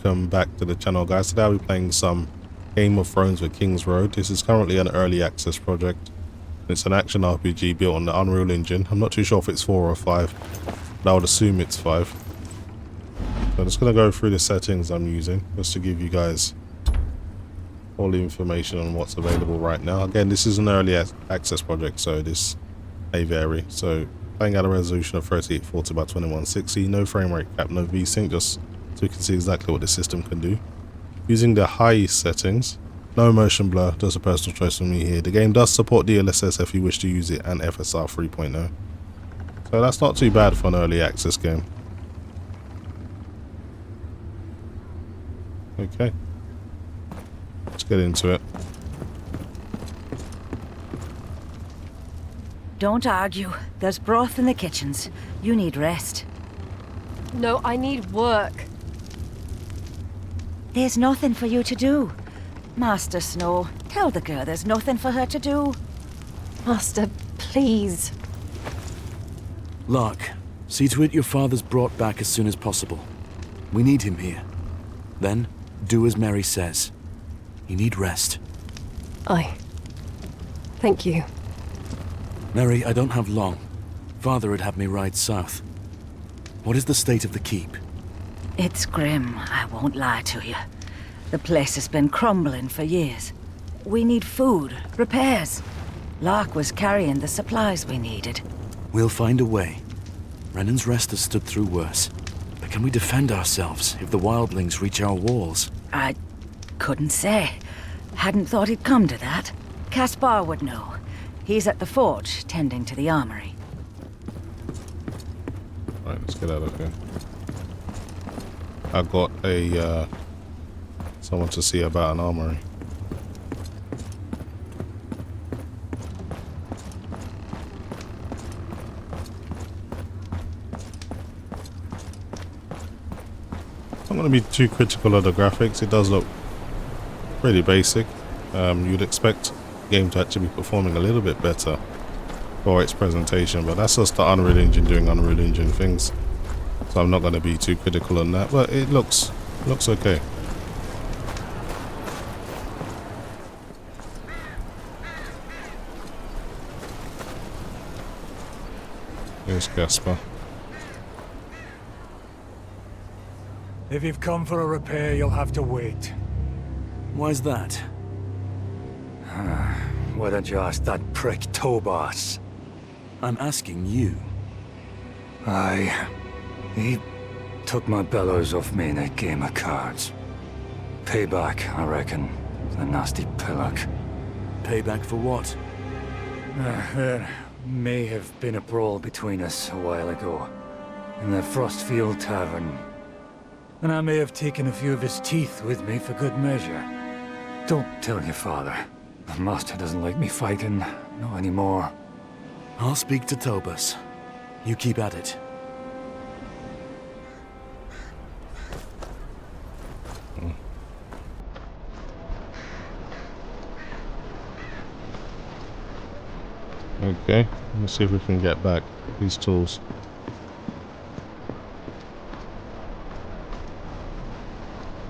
welcome back to the channel, guys. Today I'll be playing some Game of Thrones with King's Road. This is currently an early access project. It's an action RPG built on the Unreal Engine. I'm not too sure if it's 4 or 5, but I would assume it's 5. So I'm just going to go through the settings I'm using just to give you guys all the information on what's available right now. Again, this is an early access project, so this may vary. So playing at a resolution of 3840 by 2160, no frame rate cap, no VSync, just so you can see exactly what the system can do. Using the high settings, no motion blur, just a personal choice for me here. The game does support DLSS if you wish to use it, and FSR 3.0. So that's not too bad for an early access game. Okay, let's get into it. Don't argue. There's broth in the kitchens. You need rest. No, I need work. There's nothing for you to do. Master Snow, tell the girl there's nothing for her to do. Master, please. Lark, see to it your father's brought back as soon as possible. We need him here. Then, do as Mary says. You need rest. Aye. Thank you. Mary, I don't have long. Father had me ride south. What is the state of the keep? It's grim, I won't lie to you. The place has been crumbling for years. We need food, repairs. Lark was carrying the supplies we needed. We'll find a way. Brennan's Rest has stood through worse. But can we defend ourselves if the wildlings reach our walls? I couldn't say. Hadn't thought it'd come to that. Caspar would know. He's at the forge, tending to the armory. Right, let's get out of here. I've got a someone to see about an armory. I'm not going to be too critical of the graphics. It does look pretty basic. You'd expect the game to actually be performing a little bit better for its presentation, but that's just the Unreal Engine doing Unreal Engine things. So I'm not going to be too critical on that, but it looks okay. Here's Caspar. If you've come for a repair, you'll have to wait. Why's that? Why don't you ask that prick Tobas? I'm asking you. He took my bellows off me in a game of cards. Payback, I reckon. The nasty pillock. Payback for what? There may have been a brawl between us a while ago. In the Frostfield Tavern. And I may have taken a few of his teeth with me for good measure. Don't tell your father. The master doesn't like me fighting. Not anymore. I'll speak to Tobas. You keep at it. Okay, let's see if we can get back these tools.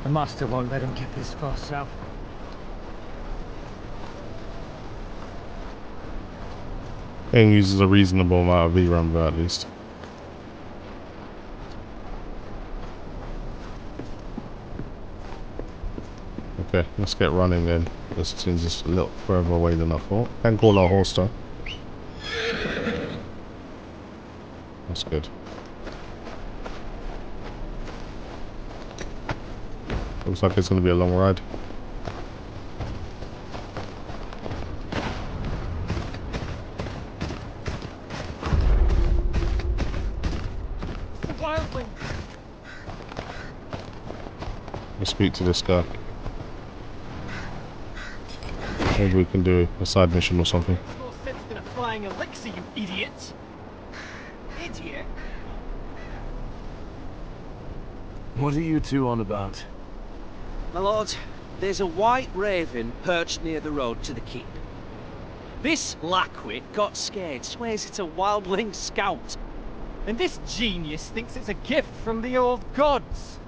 The master won't let him get this far south. Game uses a reasonable amount of VRAM, but at least. Okay, let's get running then. This seems just a little further away than I thought. Can call our horse though. That's good. Looks like it's going to be a long ride. Wildling! Let's speak to this guy. Maybe we can do a side mission or something. There's no sense in a flying elixir, you idiot! Idiot? What are you two on about? My lord, there's a white raven perched near the road to the keep. This lackwit got scared, swears it's a wildling scout. And this genius thinks it's a gift from the old gods.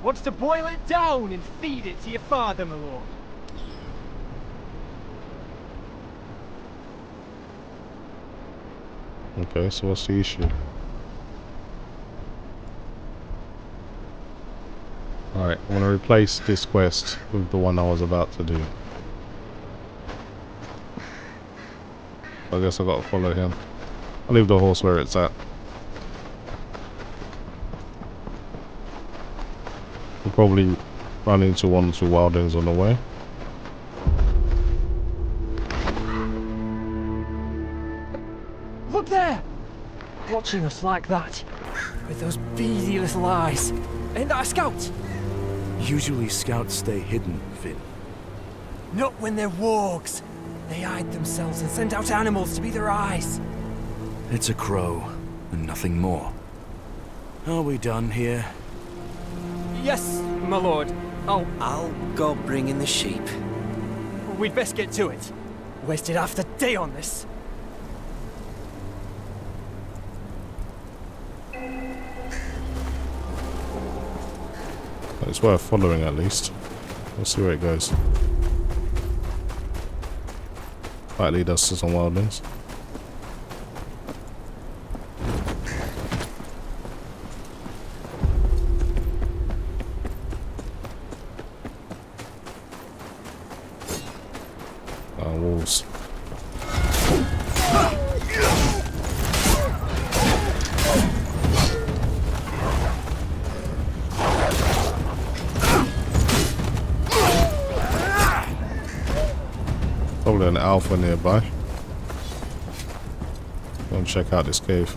Wants to boil it down and feed it to your father, my lord. Okay, so what's the issue? Alright, I want to replace this quest with the one I was about to do. I guess I gotta follow him. I'll leave the horse where it's at. We'll probably run into 1 or 2 wildlings on the way. Look there! Watching us like that. With those beady little eyes. Ain't that a scout? Usually scouts stay hidden, Finn. Not when they're wargs. They hide themselves and send out animals to be their eyes. It's a crow, and nothing more. Are we done here? Yes, my lord. I'll go bring in the sheep. We'd best get to it. Wasted half the day on this. It's worth following at least. We'll see where it goes. Might lead us to some wildlings. Wolves. Probably an alpha nearby. Go and check out this cave.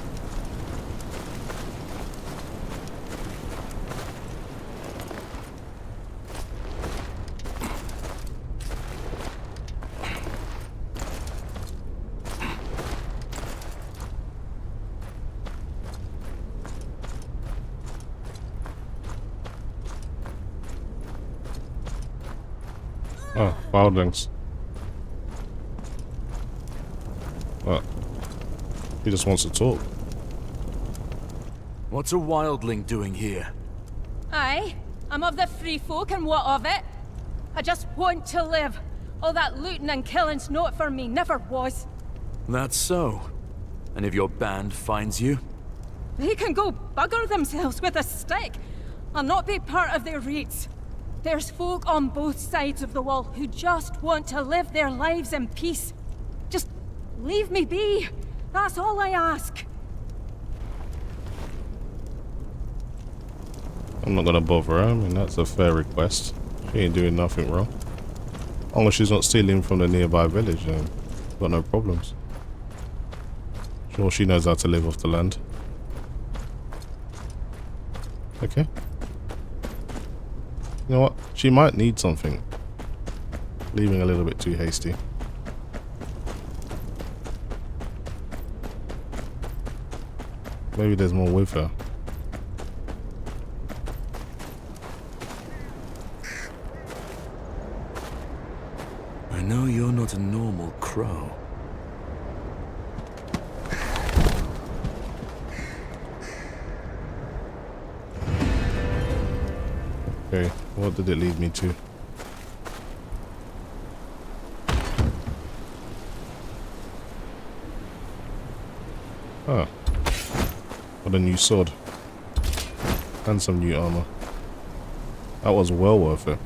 Oh, wildlings. What? He just wants to talk. What's a wildling doing here? Aye, I'm of the free folk and what of it? I just want to live. All that looting and killing's not for me, never was. That's so. And if your band finds you? They can go bugger themselves with a stick. I'll not be part of their raids. There's folk on both sides of the wall who just want to live their lives in peace. Just leave me be. That's all I ask. I'm not gonna bother her. I mean, that's a fair request. She ain't doing nothing wrong. As long as she's not stealing from the nearby village, then got no problems. Sure, she knows how to live off the land. Okay. You know what? She might need something. Leaving a little bit too hasty. Maybe there's more with her. I know you're not a normal crow. Okay, what did it lead me to? Ah. Got a new sword. And some new armor. That was well worth it.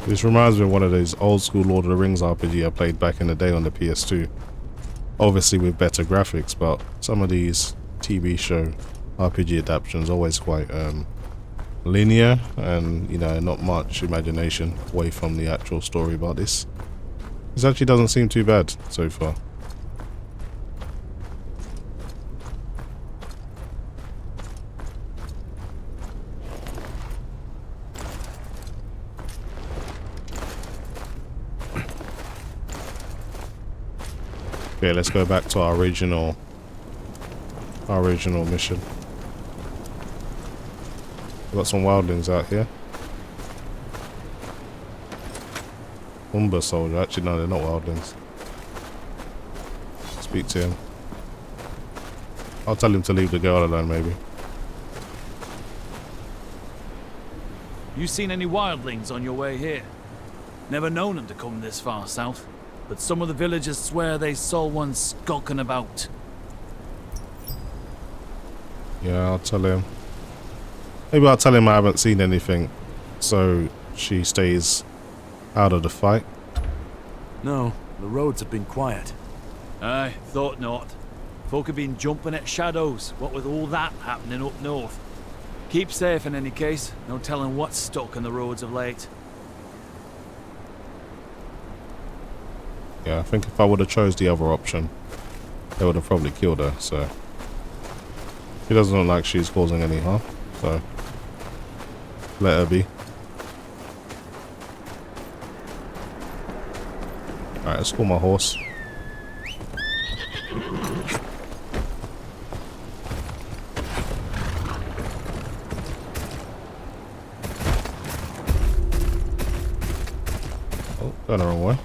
This reminds me of one of those old school Lord of the Rings RPG I played back in the day on the PS2. Obviously with better graphics, but some of these TV show RPG adaptations always quite linear and, you know, not much imagination away from the actual story. About this actually doesn't seem too bad so far. Okay, let's go back to our original mission. We've got some wildlings out here. Umber soldier. Actually, no, they're not wildlings. Speak to him. I'll tell him to leave the girl alone, maybe. You seen any wildlings on your way here? Never known them to come this far south, but some of the villagers swear they saw one skulking about. Yeah, I'll tell him. Maybe I'll tell him I haven't seen anything, so she stays out of the fight. No, the roads have been quiet. Aye, thought not. Folk have been jumping at shadows, what with all that happening up north. Keep safe in any case, no telling what's stuck in the roads of late. Yeah, I think if I would have chose the other option, they would have probably killed her, so... She doesn't look like she's causing any harm, so... Let her be. Alright, let's call my horse. Oh, going the wrong way.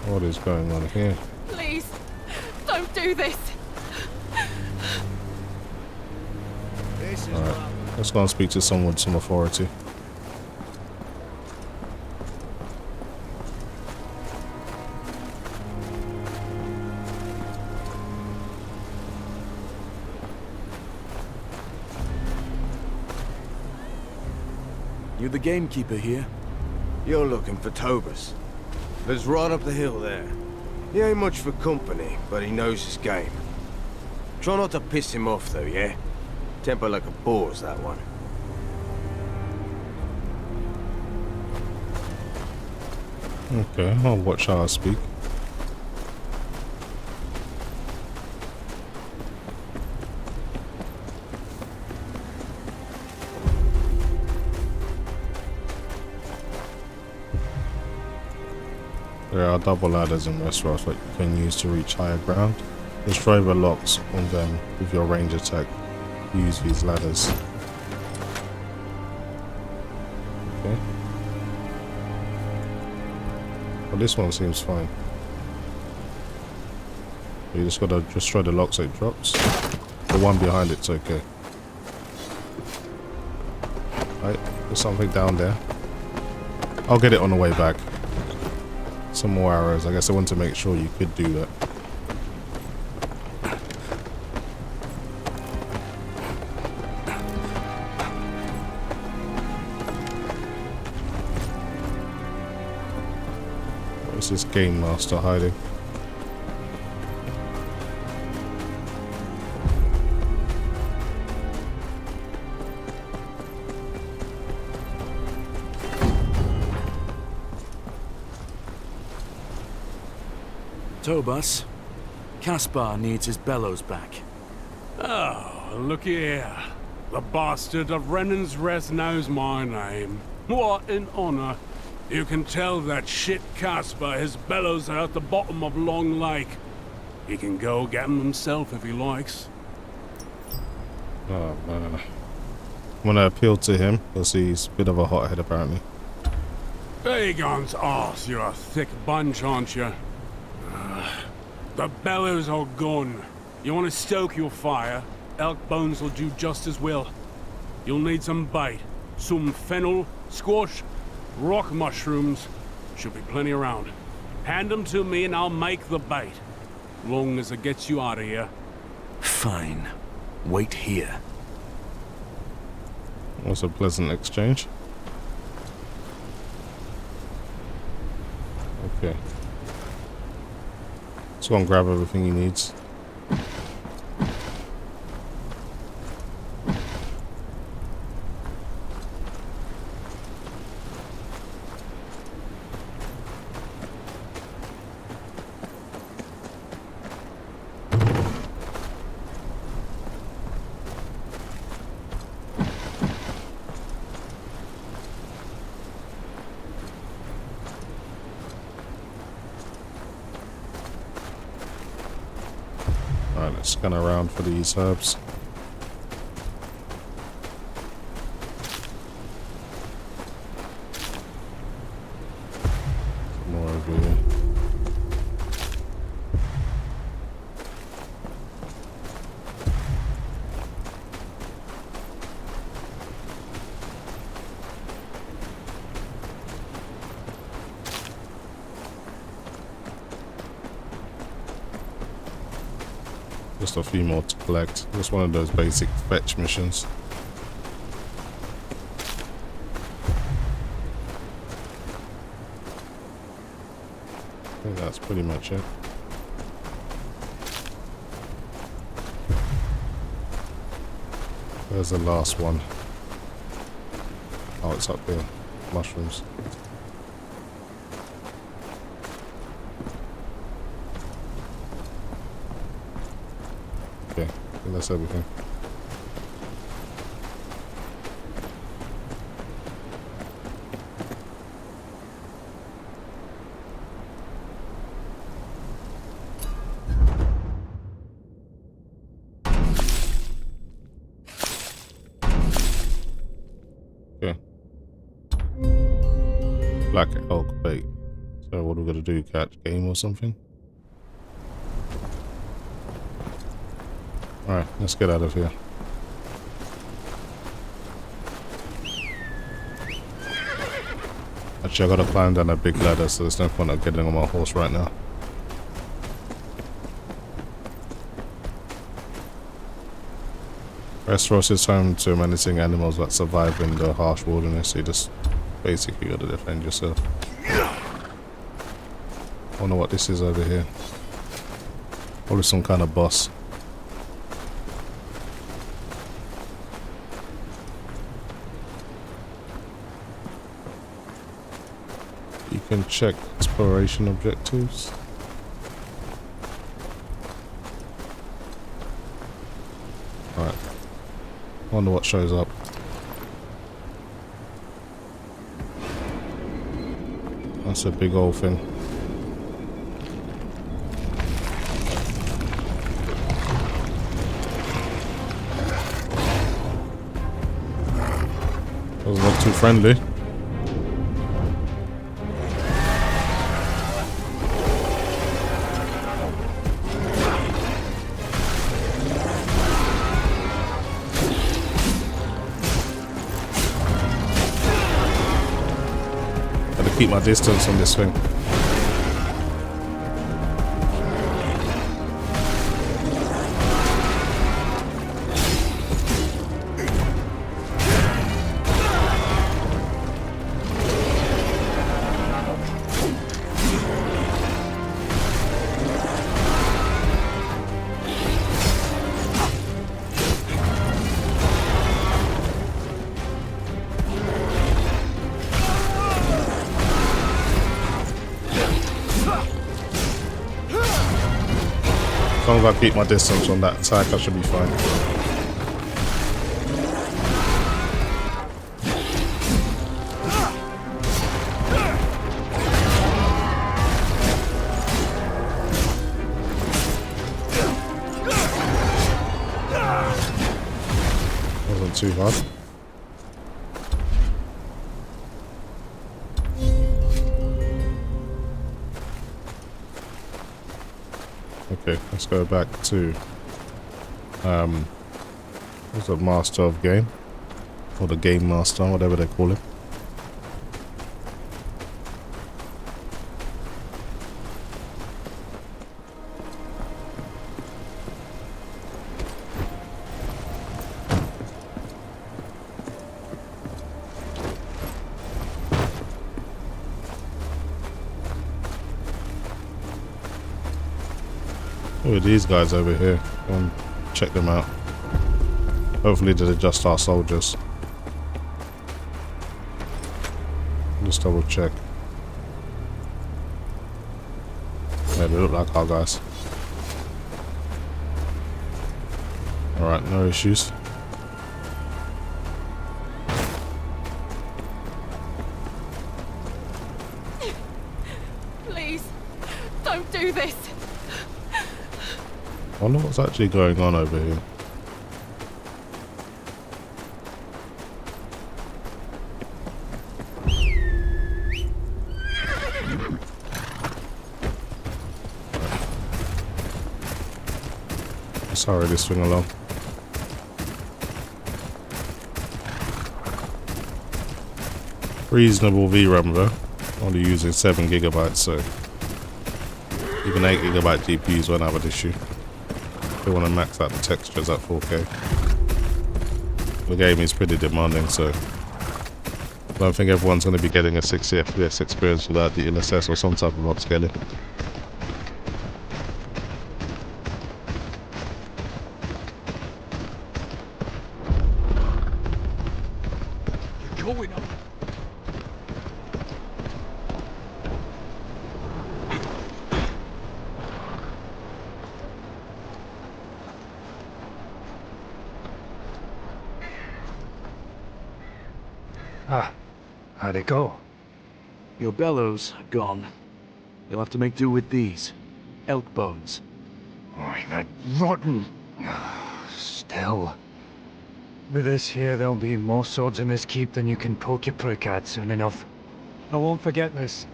What is going on here? Please, don't do this. Alright, let's go and speak to someone with some authority. You the gamekeeper here? You're looking for Tobus. Lives right up the hill there. He ain't much for company, but he knows his game. Try not to piss him off though, yeah? Temper like a boar's, that one. Okay, I'll watch how I speak. There are double ladders in Westeros that you can use to reach higher ground. Destroy the locks on them with your range attack. Use these ladders. Okay. Well, this one seems fine. You just gotta destroy the lock so it drops. The one behind it's okay. Right, there's something down there. I'll get it on the way back. Some more arrows. I guess I want to make sure you could do that. Where's this game master hiding? Tobus, Caspar needs his bellows back. Oh, look here. The bastard of Renan's Rest knows my name. What an honor. You can tell that shit Caspar his bellows are at the bottom of Long Lake. He can go get them himself if he likes. Oh man. I'm gonna appeal to him because he's a bit of a hothead apparently. Aegon's arse, you're a thick bunch, aren't you? The bellows are gone. You want to stoke your fire? Elk bones will do just as well. You'll need some bait. Some fennel, squash, rock mushrooms. Should be plenty around. Hand them to me and I'll make the bait. Long as it gets you out of here. Fine. Wait here. Was a pleasant exchange. Okay. Let's go and grab everything he needs. Alright, let's scan around for these herbs. over here. Just a few more to collect. Just one of those basic fetch missions. I think that's pretty much it. There's the last one. Oh, it's up there. Mushrooms. Okay, I think that's everything. Okay. Black elk bait. So what are we gonna do? Catch game or something? Alright, let's get out of here. Actually, I gotta climb down a big ladder, so there's no point of getting on my horse right now. Westeros is home to menacing animals that survive in the harsh wilderness. You just basically gotta defend yourself. I wonder what this is over here. Probably some kind of boss. You can check exploration objectives. Alright. Wonder what shows up. That's a big old thing. Doesn't look too friendly. Keep my distance on this thing. As long as I keep my distance on that attack, I should be fine. Wasn't too hard. Okay, let's go back to what's the master of game, or the game master, whatever they call him. Who are these guys over here? Go and check them out. Hopefully they're just our soldiers. Just double check. Yeah, they look like our guys. Alright, no issues. Please, don't do this. I wonder what's actually going on over here. hurry this thing along. Reasonable VRAM though, only using 7 GB, so even 8 GB GPUs won't have an issue. They want to max out the textures at 4K. The game is pretty demanding, so I don't think everyone's going to be getting a 60 FPS experience without the DLSS or some type of upscaling. Going up. Ah, how'd it go? Your bellows are gone. You'll have to make do with these. Elk bones. Oh, that rotten. Still. With this here, there'll be more swords in this keep than you can poke your prick at soon enough. I won't forget this.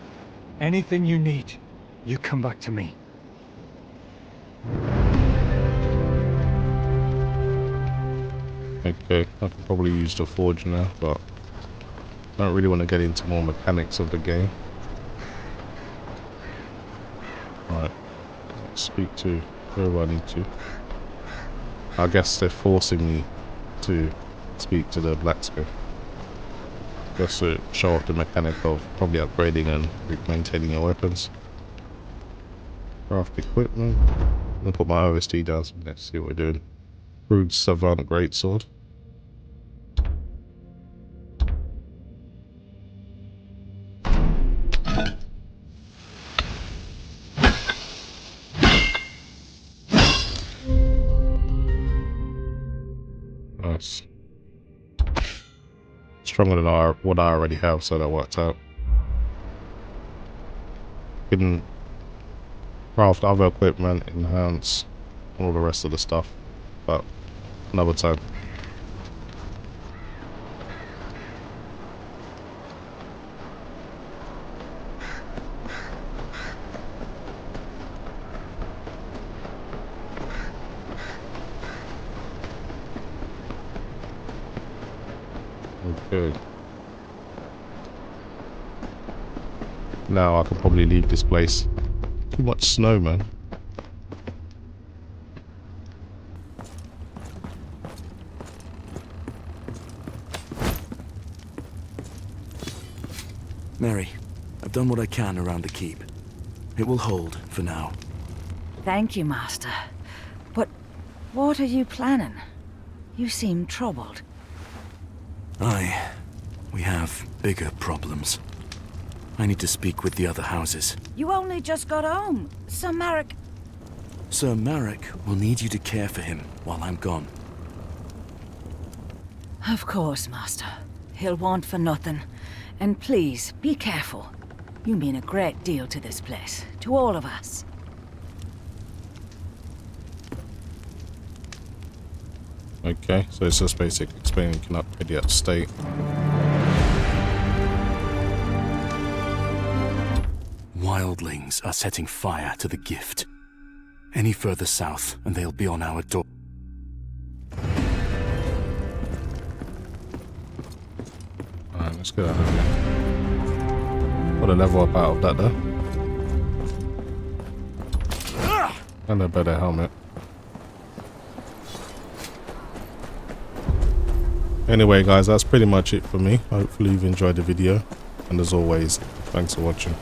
Anything you need, you come back to me. Okay, I can probably use the forge now, but I don't really want to get into more mechanics of the game. Right, let's speak to whoever I need to. I guess they're forcing me to speak to the blacksmith. Just to show off the mechanic of probably upgrading and maintaining your weapons. Craft equipment. I'm gonna put my OSD down so let's see what we're doing. Crude Savant Greatsword. Nice. Stronger than what I already have, so that worked out. Can craft other equipment, enhance all the rest of the stuff, but another time. Okay. Now I can probably leave this place. Too much snow, man. Mary, I've done what I can around the keep. It will hold for now. Thank you, Master. But what are you planning? You seem troubled. We have bigger problems. I need to speak with the other houses. You only just got home. Sir Marek... Sir Marek will need you to care for him while I'm gone. Of course, Master. He'll want for nothing. And please, be careful. You mean a great deal to this place. To all of us. Okay, so it's just basic explaining you can upgrade the state. Wildlings are setting fire to the gift. Any further south, and they'll be on our door. Alright, let's get out of here. Got a level up out of that though. And a better helmet. Anyway guys, that's pretty much it for me. Hopefully you've enjoyed the video. And as always, thanks for watching.